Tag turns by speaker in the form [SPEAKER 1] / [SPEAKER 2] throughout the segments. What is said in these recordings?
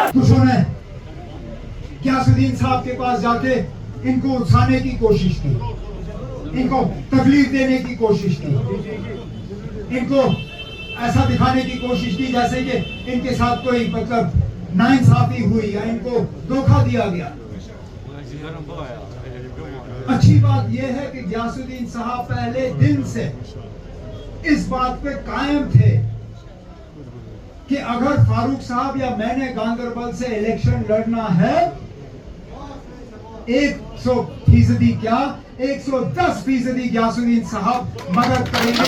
[SPEAKER 1] कुछों ने गियासुद्दीन साहब के पास जाके इनको उकसाने की कोशिश की, इनको तकलीफ देने की कोशिश की, इनको ऐसा दिखाने की कोशिश की जैसे कि इनके साथ कोई मतलब नाइंसाफी हुई या इनको धोखा दिया गया। अच्छी बात यह है कि गियासुद्दीन साहब पहले दिन से इस बात पे कायम थे कि अगर फारूक साहब या मैंने गांदरबल से इलेक्शन लड़ना है 100% क्या 110% गियासुद्दीन साहब मदद करेंगे।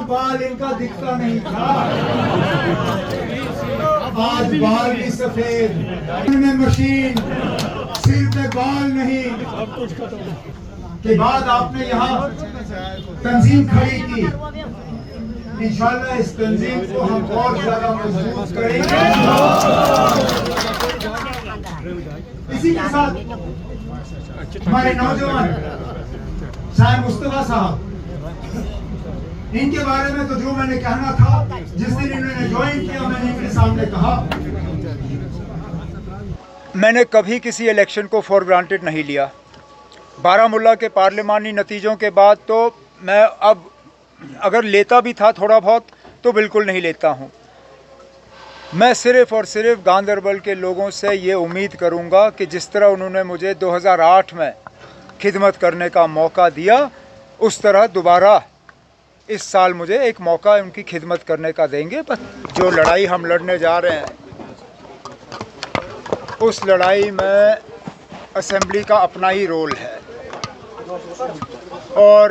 [SPEAKER 1] बाल इनका दिखता नहीं था, आज बाल भी सफेद में मशीन, सिर पे बाल नहीं। के बाद आपने यहाँ तंजीम खड़ी की, इंशाल्लाह इस तंजीम को हम और ज्यादा मजबूत करेंगे। इसी के साथ हमारे नौजवान शाह मुस्तफा साहब, इनके बारे में तो जो मैंने कहना था जिस दिन इन्होंने ज्वाइन किया मैंने इनके सामने कहा।
[SPEAKER 2] मैंने कभी किसी इलेक्शन को फॉर ग्रांटेड नहीं लिया। बारामूला के पार्लिमानी नतीजों के बाद तो मैं अब अगर लेता भी था थोड़ा बहुत तो बिल्कुल नहीं लेता हूँ। मैं सिर्फ़ और सिर्फ गांदरबल के लोगों से ये उम्मीद करूँगा कि जिस तरह उन्होंने मुझे 2008 में खिदमत करने का मौका दिया उस तरह दोबारा इस साल मुझे एक मौका उनकी खिदमत करने का देंगे। बस जो लड़ाई हम लड़ने जा रहे हैं उस लड़ाई में असेंबली का अपना ही रोल है और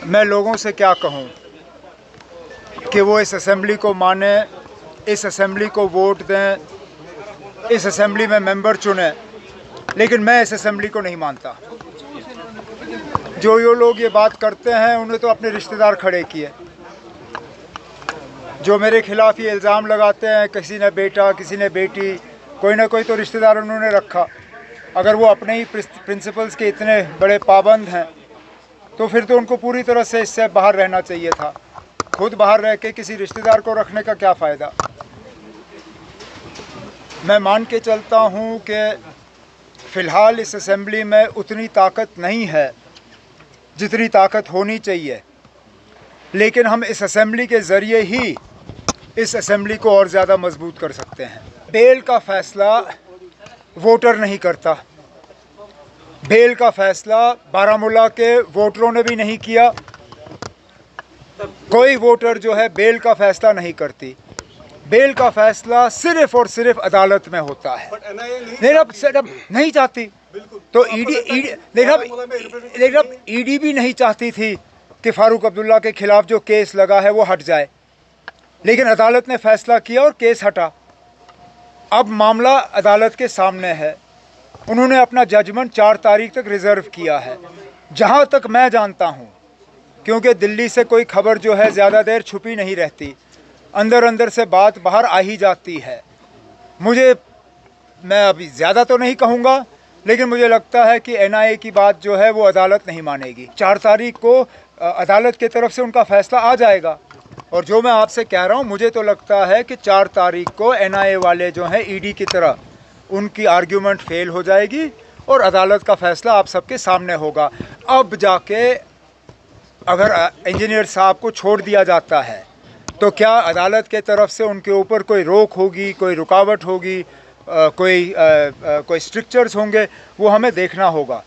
[SPEAKER 2] मैं लोगों से क्या कहूँ कि वो इस असेंबली को माने, इस असेंबली को वोट दें, इस असेंबली में मेंबर चुनें, लेकिन मैं इस असेंबली को नहीं मानता। जो लोग ये बात करते हैं उन्हें तो अपने रिश्तेदार खड़े किए। जो मेरे खिलाफ़ ये इल्ज़ाम लगाते हैं किसी ने बेटा किसी ने बेटी, कोई ना कोई तो रिश्तेदार उन्होंने रखा। अगर वो अपने ही प्रिंसिपल्स के इतने बड़े पाबंद हैं तो फिर तो उनको पूरी तरह से इससे बाहर रहना चाहिए था। खुद बाहर रह के किसी रिश्तेदार को रखने का क्या फ़ायदा। मैं मान के चलता हूँ कि फ़िलहाल इस असेंबली में उतनी ताकत नहीं है जितनी ताकत होनी चाहिए, लेकिन हम इस असेंबली के ज़रिए ही इस असेंबली को और ज़्यादा मजबूत कर सकते हैं। बेल का फ़ैसला वोटर नहीं करता, बेल का फ़ैसला बारामूला के वोटरों ने भी नहीं किया। कोई वोटर जो है बेल का फ़ैसला नहीं करती। बेल का फ़ैसला सिर्फ़ और सिर्फ अदालत में होता है। नहीं चाहती तो ईडी भी नहीं चाहती थी कि फ़ारूक अब्दुल्ला के ख़िलाफ़ जो केस लगा है वो हट जाए, लेकिन अदालत ने फ़ैसला किया और केस हटा। अब मामला अदालत के सामने है। उन्होंने अपना जजमेंट 4 तारीख तक रिज़र्व किया है। जहाँ तक मैं जानता हूँ, क्योंकि दिल्ली से कोई खबर जो है ज़्यादा देर छुपी नहीं रहती, अंदर अंदर से बात बाहर आ ही जाती है। मैं अभी ज़्यादा तो नहीं कहूँगा, लेकिन मुझे लगता है कि एनआईए की बात जो है वो अदालत नहीं मानेगी। 4 तारीख को अदालत की तरफ से उनका फ़ैसला आ जाएगा। और जो मैं आपसे कह रहा हूँ, मुझे तो लगता है कि 4 तारीख को एनआईए वाले जो हैं ईडी की तरह उनकी आर्ग्यूमेंट फेल हो जाएगी और अदालत का फ़ैसला आप सबके सामने होगा। अब जाके अगर इंजीनियर साहब को छोड़ दिया जाता है तो क्या अदालत के तरफ से उनके ऊपर कोई रोक होगी, कोई रुकावट होगी, कोई स्ट्रिक्चर्स होंगे, वो हमें देखना होगा।